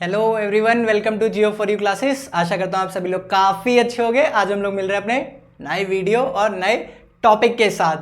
Hello everyone, welcome to Jio for you classes. आशा करता हूँ आप सभी लोग काफ़ी अच्छे होंगे। आज हम लोग मिल रहे हैं अपने नए वीडियो और नए टॉपिक के साथ।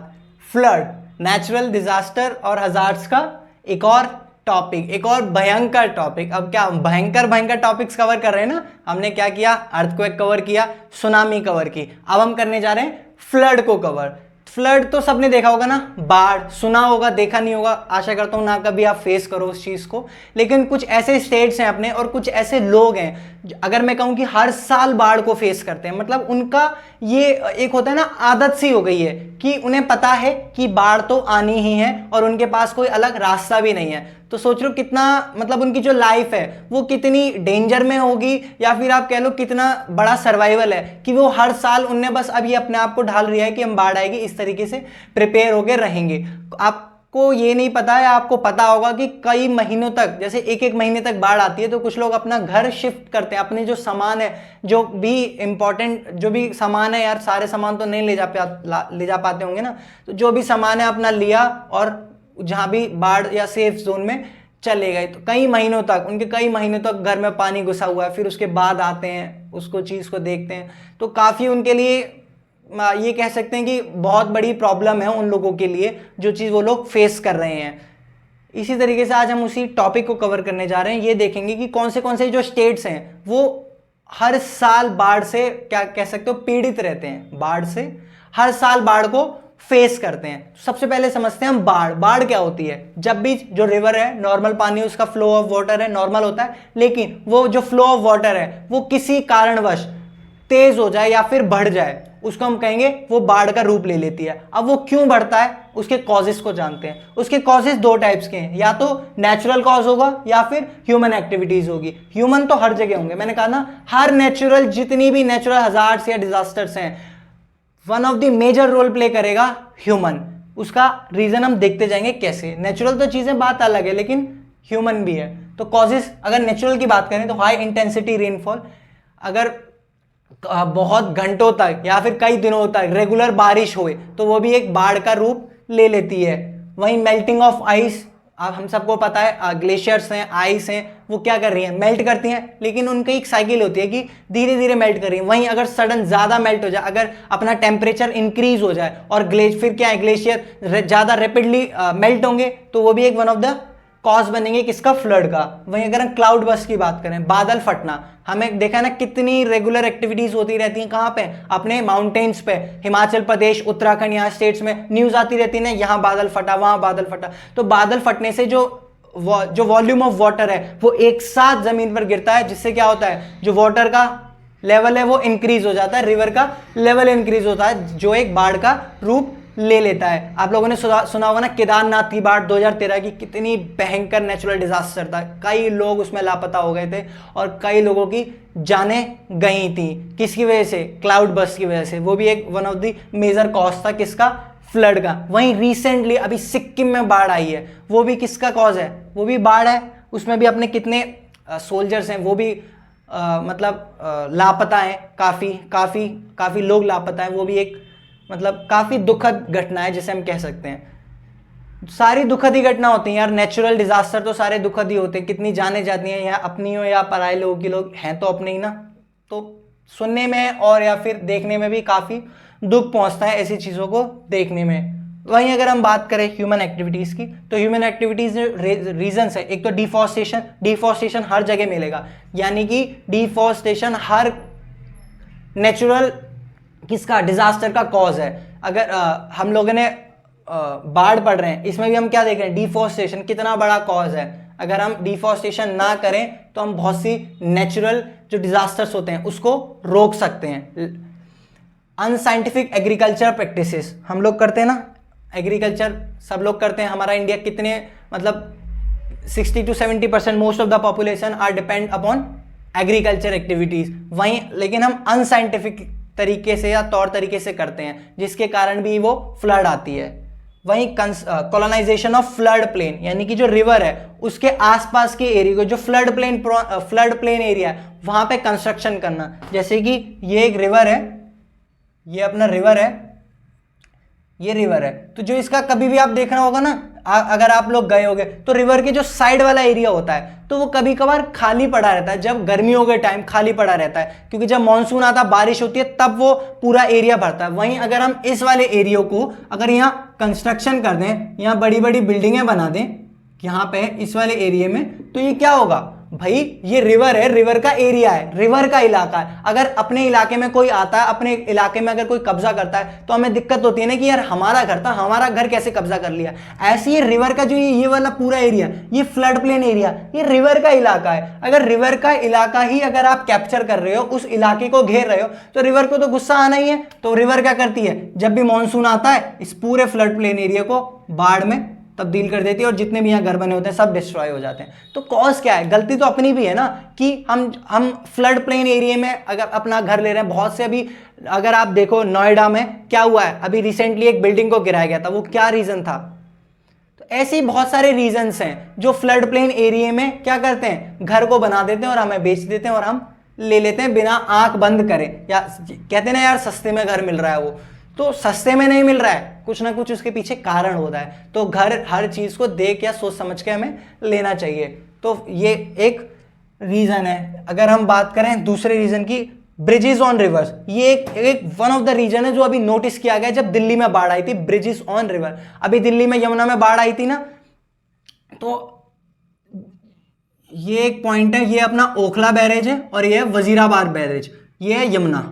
फ्लड, नेचुरल डिजास्टर और हजार्ड्स का एक और टॉपिक, एक और भयंकर टॉपिक। अब क्या भयंकर भयंकर टॉपिक्स कवर कर रहे हैं ना। हमने क्या किया, अर्थक्वेक कवर किया, सुनामी कवर की, अब हम करने जा रहे हैं फ्लड को कवर। फ्लड तो सबने देखा होगा ना, बाढ़ सुना होगा, देखा नहीं होगा। आशा करता हूँ ना कभी आप फेस करो उस चीज़ को। लेकिन कुछ ऐसे स्टेट्स हैं अपने और कुछ ऐसे लोग हैं, अगर मैं कहूँ कि हर साल बाढ़ को फेस करते हैं। मतलब उनका ये एक होता है ना, आदत सी हो गई है कि उन्हें पता है कि बाढ़ तो आनी ही है और उनके पास कोई अलग रास्ता भी नहीं है। तो सोच लो कितना, मतलब उनकी जो लाइफ है वो कितनी डेंजर में होगी, या फिर आप कह लो कितना बड़ा सर्वाइवल है कि वो हर साल उनने बस अब ये अपने आप को ढाल रिया है कि हम बाढ़ आएगी, इस तरीके से प्रिपेयर होकर रहेंगे। आपको ये नहीं पता है, आपको पता होगा कि कई महीनों तक, जैसे एक एक महीने तक बाढ़ आती है तो कुछ लोग अपना घर शिफ्ट करते हैं। अपने जो सामान है, जो भी इंपॉर्टेंट जो भी सामान है, यार सारे सामान तो नहीं ले जा पाते होंगे ना, तो जो भी सामान है अपना लिया और जहां भी बाढ़ या सेफ जोन में चले गए। तो कई महीनों तक, उनके कई महीनों तक घर में पानी घुसा हुआ है। फिर उसके बाद आते हैं, उसको चीज़ को देखते हैं, तो काफ़ी उनके लिए ये कह सकते हैं कि बहुत बड़ी प्रॉब्लम है उन लोगों के लिए, जो चीज़ वो लोग फेस कर रहे हैं। इसी तरीके से आज हम उसी टॉपिक को कवर करने जा रहे हैं। ये देखेंगे कि कौन से जो स्टेट्स हैं वो हर साल बाढ़ से, क्या कह सकते हो, पीड़ित रहते हैं। बाढ़ से हर साल बाढ़ को फेस करते हैं। सबसे पहले समझते हैं हम बाढ़। बाढ़ क्या होती है? जब भी जो रिवर है, नॉर्मल पानी, उसका फ्लो ऑफ वाटर है, नॉर्मल होता है, लेकिन वो जो फ्लो ऑफ वाटर है वो किसी कारणवश तेज हो जाए या फिर बढ़ जाए, उसको हम कहेंगे वो बाढ़ का रूप ले लेती है। अब वो क्यों बढ़ता है, उसके कॉजेस को जानते हैं। उसके कॉजेस दो टाइप्स के हैं, या तो नेचुरल कॉज होगा या फिर ह्यूमन एक्टिविटीज होगी। ह्यूमन तो हर जगह होंगे, मैंने कहा ना, हर नेचुरल, जितनी भी नेचुरल हजार्ड्स या डिजास्टर्स हैं, one of the major role play करेगा ह्यूमन। उसका रीजन हम देखते जाएंगे कैसे। नेचुरल तो चीजें बात अलग है, लेकिन ह्यूमन भी है। तो कॉजेस, अगर नेचुरल की बात करें तो हाई इंटेंसिटी रेनफॉल, अगर बहुत घंटों तक या फिर कई दिनों तक रेगुलर बारिश होए तो वो भी एक बाढ़ का रूप ले लेती है। वहीं मेल्टिंग ऑफ आइस, अब हम सबको पता है ग्लेशियर्स हैं, आइस हैं, वो क्या कर रही हैं, मेल्ट करती हैं, लेकिन उनकी एक साइकिल होती है कि धीरे धीरे मेल्ट कर रही है। वहीं अगर सडन ज़्यादा मेल्ट हो जाए, अगर अपना टेम्परेचर इंक्रीज हो जाए और फिर क्या है, ग्लेशियर ज़्यादा रेपिडली मेल्ट होंगे, तो वो भी एक वन ऑफ द कॉज बनेंगे किसका, फ्लड का। वहीं अगर हम क्लाउड बस्ट की बात करें, बादल फटना, हमें देखा ना कितनी रेगुलर एक्टिविटीज होती रहती हैं। कहाँ पे? अपने माउंटेन्स पे, हिमाचल प्रदेश, उत्तराखंड, यहाँ स्टेट्स में न्यूज आती रहती है ना, यहाँ बादल फटा, वहाँ बादल फटा। तो बादल फटने से जो वॉल्यूम ऑफ वाटर है वो एक साथ जमीन पर गिरता है, जिससे क्या होता है, जो वाटर का लेवल है वो इंक्रीज हो जाता है, रिवर का लेवल इंक्रीज होता है, जो एक बाढ़ का रूप ले लेता है। आप लोगों ने सुना होगा ना, केदारनाथ की बाढ़ 2013 की, कितनी भयंकर नेचुरल डिजास्टर था। कई लोग उसमें लापता हो गए थे और कई लोगों की जानें गई थी। किसकी वजह से? क्लाउड बस्ट की वजह से। वो भी एक one of the major cause था किसका, फ्लड का। वहीं रिसेंटली अभी सिक्किम में बाढ़ आई है, वो भी किसका कॉज है, वो भी बाढ़ है। उसमें भी अपने कितने सोल्जर्स हैं, वो भी लापता हैं, काफ़ी लोग लापता हैं। वो भी एक मतलब काफ़ी दुखद घटना है जिसे हम कह सकते हैं। सारी दुखद ही घटना होती हैं यार, नेचुरल डिजास्टर तो सारे दुखद ही होते हैं। कितनी जाने जाती हैं, या अपनी हो या पराये लोगों की, लोग हैं तो अपने ही ना। तो सुनने में और या फिर देखने में भी काफ़ी दुख पहुंचता है ऐसी चीज़ों को देखने में। वहीं अगर हम बात करें ह्यूमन एक्टिविटीज़ की, तो ह्यूमन एक्टिविटीज़ रीजंस है, एक तो डिफॉरेस्टेशन हर जगह मिलेगा, यानी कि डिफॉरेस्टेशन हर नेचुरल किसका, डिजास्टर का कॉज है। अगर हम लोगों ने बाढ़ पड़ रहे हैं, इसमें भी हम क्या देख रहे हैं, डिफॉरेस्टेशन कितना बड़ा कॉज है। अगर हम डिफॉरेस्टेशन ना करें तो हम बहुत सी नेचुरल जो डिजास्टर्स होते हैं उसको रोक सकते हैं। अनसाइंटिफिक एग्रीकल्चर प्रैक्टिसेस हम लोग करते हैं ना, एग्रीकल्चर सब लोग करते हैं। हमारा इंडिया कितने, मतलब 60 to 70% most of the population are depend upon agriculture activities. वहीं लेकिन हम अनसाइंटिफिक तरीके से या तौर तरीके से करते हैं, जिसके कारण भी वो फ्लड आती है। वहीं कॉलोनाइजेशन ऑफ फ्लड प्लेन, यानी कि जो रिवर है उसके आसपास के एरिया को, जो फ्लड प्लेन एरिया है, वहां पे कंस्ट्रक्शन करना। जैसे कि ये एक रिवर है, ये अपना रिवर है, ये रिवर है, तो जो इसका कभी भी आप देखना होगा ना, अगर आप लोग गए होंगे तो रिवर के जो साइड वाला एरिया होता है तो वो कभी कभार खाली पड़ा रहता है, जब गर्मियों के टाइम खाली पड़ा रहता है, क्योंकि जब मानसून आता है बारिश होती है तब वो पूरा एरिया भरता है। वहीं अगर हम इस वाले एरिया को अगर यहाँ कंस्ट्रक्शन कर दें, यहाँ बड़ी बड़ी बिल्डिंगें बना दें यहाँ पे इस वाले एरिया में, तो ये क्या होगा भाई, ये रिवर है, रिवर का एरिया है, रिवर का इलाका है। अगर अपने इलाके में कोई आता है, अपने इलाके में अगर कोई कब्जा करता है तो हमें दिक्कत होती है ना कि यार हमारा घर था, हमारा घर कैसे कब्जा कर लिया। ऐसे ही रिवर का जो ये वाला पूरा एरिया, ये फ्लड प्लेन एरिया, ये रिवर का इलाका है। अगर रिवर का इलाका ही अगर आप कैप्चर कर रहे हो, उस इलाके को घेर रहे हो, तो रिवर को तो गुस्सा आना ही है। तो रिवर क्या करती है, जब भी मानसून आता है इस पूरे फ्लड प्लेन एरिया को बाढ़ में तब्दील कर देती है और जितने भी यहाँ घर बने होते हैं सब डिस्ट्रॉय हो जाते हैं। तो कॉज क्या है, गलती तो अपनी भी है ना कि हम फ्लड प्लेन एरिया में अगर अपना घर ले रहे हैं। बहुत से अभी अगर आप देखो नोएडा में क्या हुआ है, अभी रिसेंटली एक बिल्डिंग को गिराया गया था, वो क्या रीजन था। तो ऐसे ही बहुत सारे रीजंस हैं जो फ्लड प्लेन एरिया में क्या करते हैं, घर को बना देते हैं और हमें बेच देते हैं और हम ले लेते हैं बिना आंख बंद करे। या कहते हैं ना यार सस्ते में घर मिल रहा है, वो तो सस्ते में नहीं मिल रहा है, कुछ ना कुछ उसके पीछे कारण होता है। तो घर हर चीज को देख या सोच समझ के हमें लेना चाहिए। तो ये एक रीजन है। अगर हम बात करें दूसरे रीजन की, ब्रिजेस ऑन रिवर्स, ये एक वन ऑफ द रीजन है जो अभी नोटिस किया गया जब दिल्ली में बाढ़ आई थी। ब्रिजेस ऑन रिवर, अभी दिल्ली में यमुना में बाढ़ आई थी ना, तो ये एक पॉइंट है, ये अपना ओखला बैरेज है और ये है वजीराबाद बैरेज, ये है यमुना।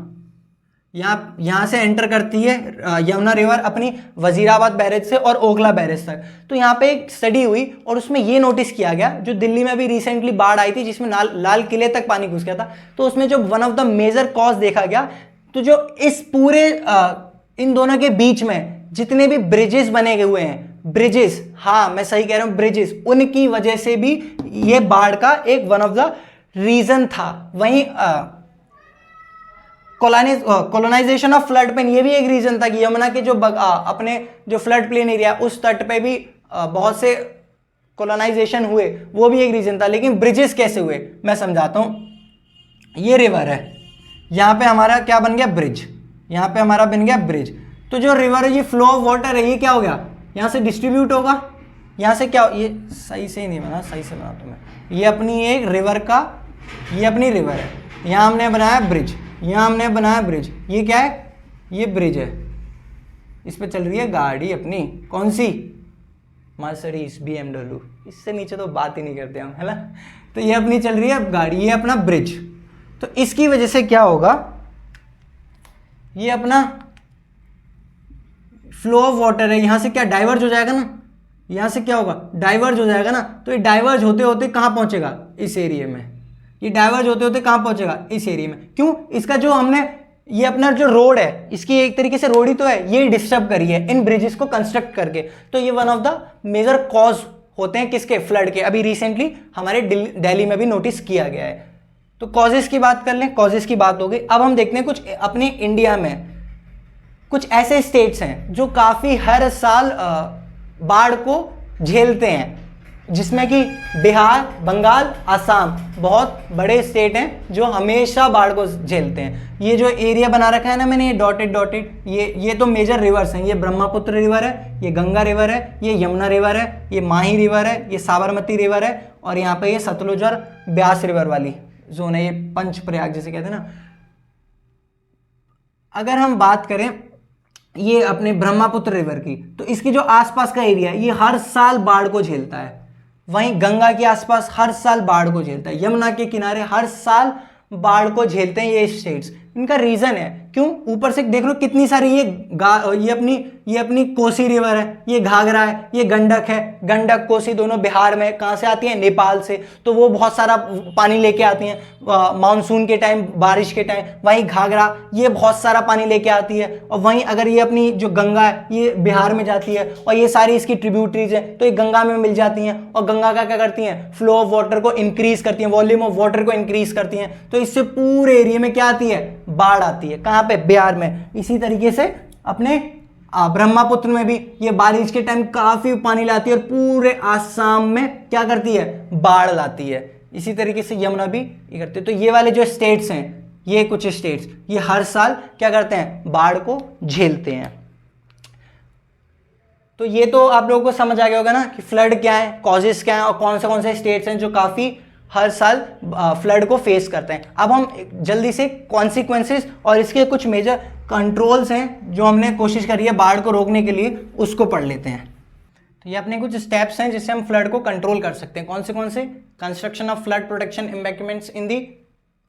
यहाँ से एंटर करती है यमुना रिवर अपनी वजीराबाद बैरेज से और ओखला बैरेज तक। तो यहाँ पे एक स्टडी हुई और उसमें ये नोटिस किया गया, जो दिल्ली में अभी रिसेंटली बाढ़ आई थी जिसमें लाल किले तक पानी घुस गया था, तो उसमें जो one of the major cause देखा गया, तो जो इस पूरे इन दोनों के बीच में जितने भी ब्रिजेस बने हुए हैं, ब्रिजेस, हाँ मैं सही कह रहा हूँ ब्रिजेस, उनकी वजह से भी ये बाढ़ का एक वन ऑफ द रीजन था। वहीं कॉलोनाइजेशन ऑफ फ्लड प्लेन, ये भी एक रीजन था कि यमुना के जो अपने जो फ्लड प्लेन एरिया उस तट पे भी बहुत से कॉलोनाइजेशन हुए, वो भी एक रीजन था। लेकिन ब्रिजेस कैसे हुए मैं समझाता हूं। ये रिवर है, यहाँ पे हमारा क्या बन गया, ब्रिज, यहाँ पे हमारा बन गया ब्रिज। तो जो रिवर है, ये फ्लो ऑफ वाटर है, ये क्या हो गया, यहाँ से डिस्ट्रीब्यूट होगा, यहाँ से क्या, ये सही से नहीं बना, सही से बना तो मैं, ये अपनी एक रिवर का, ये अपनी रिवर है, यहाँ हमने बनाया ब्रिज, यहाँ हमने बनाया ब्रिज, ये क्या है, ये ब्रिज है, इस पे चल रही है गाड़ी अपनी, कौन सी, मर्सिडीज BMW, इससे नीचे तो बात ही नहीं करते हम, है ना। तो ये अपनी चल रही है गाड़ी, ये अपना ब्रिज। तो इसकी वजह से क्या होगा, ये अपना फ्लो ऑफ वाटर है, यहां से क्या डाइवर्ज हो जाएगा ना, यहां से क्या होगा, डाइवर्ज हो जाएगा ना। तो ये डाइवर्ज होते होते कहां पहुंचेगा, इस एरिया में, ये डाइवर्ज होते होते कहां पहुंचेगा, इस एरिया में। क्यों, इसका जो हमने ये अपना जो रोड है, इसकी एक तरीके से रोड ही तो है, ये डिस्टर्ब करी है इन ब्रिजेस को कंस्ट्रक्ट करके। तो ये one of the major cause होते हैं किसके, फ्लड के। अभी रिसेंटली हमारे दिल्ली में भी नोटिस किया गया है। तो कॉजेस की बात कर लें, कॉजेस की बात हो गई। अब हम देखते हैं कुछ अपने इंडिया में कुछ ऐसे स्टेट्स हैं जो काफी हर साल बाढ़ को झेलते हैं, जिसमें कि बिहार, बंगाल, असम बहुत बड़े स्टेट हैं जो हमेशा बाढ़ को झेलते हैं। ये जो एरिया बना रखा है ना मैंने, ये डॉटेड डॉटेड, ये तो मेजर रिवर्स हैं। ये ब्रह्मपुत्र रिवर है, ये गंगा रिवर है, ये यमुना रिवर है, ये माही रिवर है, ये साबरमती रिवर है, और यहाँ पे ये सतलुज और ब्यास रिवर वाली जोन है, ये पंच प्रयाग जिसे कहते हैं ना। अगर हम बात करें ये अपने ब्रह्मपुत्र रिवर की, तो इसकी जो आसपास का एरिया है ये हर साल बाढ़ को झेलता है। वहीं गंगा के आसपास हर साल बाढ़ को झेलता है, यमुना के किनारे हर साल बाढ़ को झेलते हैं ये स्टेट्स। इनका रीजन है क्यों, ऊपर से देख लो कितनी सारी ये अपनी कोसी रिवर है, ये घाघरा है, ये गंडक है, गंडक कोसी दोनों बिहार में, कहाँ से आती है, नेपाल से। तो वो बहुत सारा पानी लेके आती हैं मानसून के टाइम, बारिश के टाइम। वहीं घाघरा ये बहुत सारा पानी लेके आती है, और वहीं अगर ये अपनी जो गंगा है ये बिहार में जाती है, और ये सारी इसकी ट्रिब्यूटरीज हैं तो ये गंगा में मिल जाती हैं, और गंगा का क्या करती हैं, फ्लो ऑफ वाटर को इंक्रीज करती हैं, वॉल्यूम ऑफ वाटर को इंक्रीज करती हैं। तो इससे पूरे एरिया में क्या आती है, बाढ़ आती है। कहाँ पे, बिहार में। इसी तरीके से अपने ब्रह्मपुत्र में भी ये बारिश के टाइम काफी पानी लाती है और पूरे आसाम में क्या करती है, बाढ़ लाती है। इसी तरीके से यमुना भी ये करती है। तो ये वाले जो स्टेट्स हैं, ये कुछ स्टेट्स ये हर साल क्या करते हैं, बाढ़ को झेलते हैं। तो ये तो आप लोगों को समझ आ गया होगा ना कि फ्लड क्या है, कॉजेस क्या है और कौन से स्टेट्स हैं जो काफ़ी हर साल फ्लड को फेस करते हैं। अब हम जल्दी से कॉन्सिक्वेंसेस और इसके कुछ मेजर कंट्रोल्स हैं जो हमने कोशिश करी है बाढ़ को रोकने के लिए, उसको पढ़ लेते हैं। तो ये अपने कुछ स्टेप्स हैं जिससे हम फ्लड को कंट्रोल कर सकते हैं। कौन से? Construction of flood protection embankments in the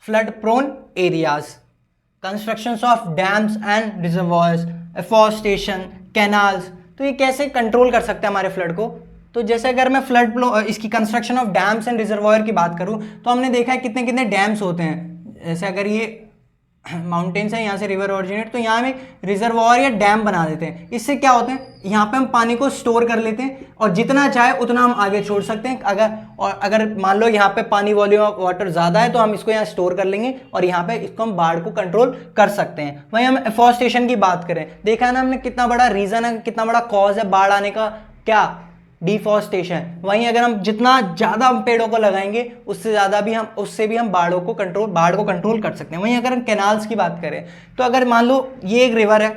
flood prone areas, construction of dams and reservoirs, afforestation, canals. तो ये कैसे कंट्रोल कर सकते हैं हमारे फ्लड को? तो जैसे अगर मैं इसकी construction of dams and reservoir की बात करूं तो हमने देखा है कितने कितने डैम्स होते हैं। जैसे अगर ये माउंटेन्स है, यहाँ से रिवर ओरिजिनेट, तो यहाँ हम एक रिजर्वॉयर या डैम बना देते हैं। इससे क्या होता है, यहाँ पे हम पानी को स्टोर कर लेते हैं और जितना चाहे उतना हम आगे छोड़ सकते हैं। अगर मान लो यहाँ पे पानी वॉल्यूम ऑफ वाटर ज़्यादा है तो हम इसको यहाँ स्टोर कर लेंगे और यहाँ पे इसको हम बाढ़ को कंट्रोल कर सकते हैं। वहीं हम एफॉरेस्टेशन की बात करें, देखा है ना हमने कितना बड़ा रीज़न है, कितना बड़ा कॉज है बाढ़ आने का, क्या? डिफॉरेस्टेशन। वहीं अगर हम जितना ज़्यादा हम पेड़ों को लगाएंगे उससे भी हम बाढ़ को कंट्रोल कर सकते हैं। वहीं अगर हम कैनाल्स की बात करें तो अगर मान लो ये एक रिवर है,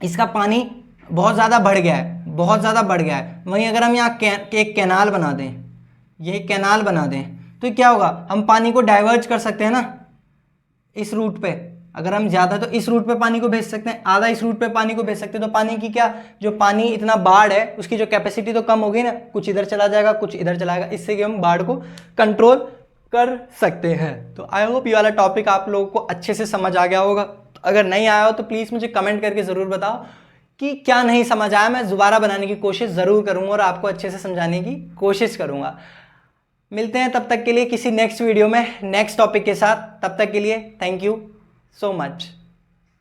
इसका पानी बहुत ज़्यादा बढ़ गया है, वहीं अगर हम यहाँ एक कैनाल बना दें, ये कैनाल बना दें, तो क्या होगा, हम पानी को डाइवर्ज कर सकते हैं ना इस रूट पे। अगर हम ज़्यादा तो इस रूट पे पानी को भेज सकते हैं, आधा इस रूट पे पानी को भेज सकते हैं। तो पानी की क्या, जो पानी इतना बाढ़ है उसकी जो कैपेसिटी तो कम होगी ना, कुछ इधर चला जाएगा कुछ इधर चला जाएगा, इससे कि हम बाढ़ को कंट्रोल कर सकते हैं। तो आई होप ये वाला टॉपिक आप लोगों को अच्छे से समझ आ गया होगा। अगर नहीं आया हो तो प्लीज़ मुझे कमेंट करके ज़रूर बताओ कि क्या नहीं समझ आया। मैं दोबारा बनाने की कोशिश ज़रूर करूँगा और आपको अच्छे से समझाने की कोशिश करूँगा। मिलते हैं तब तक के लिए किसी नेक्स्ट वीडियो में नेक्स्ट टॉपिक के साथ। तब तक के लिए थैंक यू so much।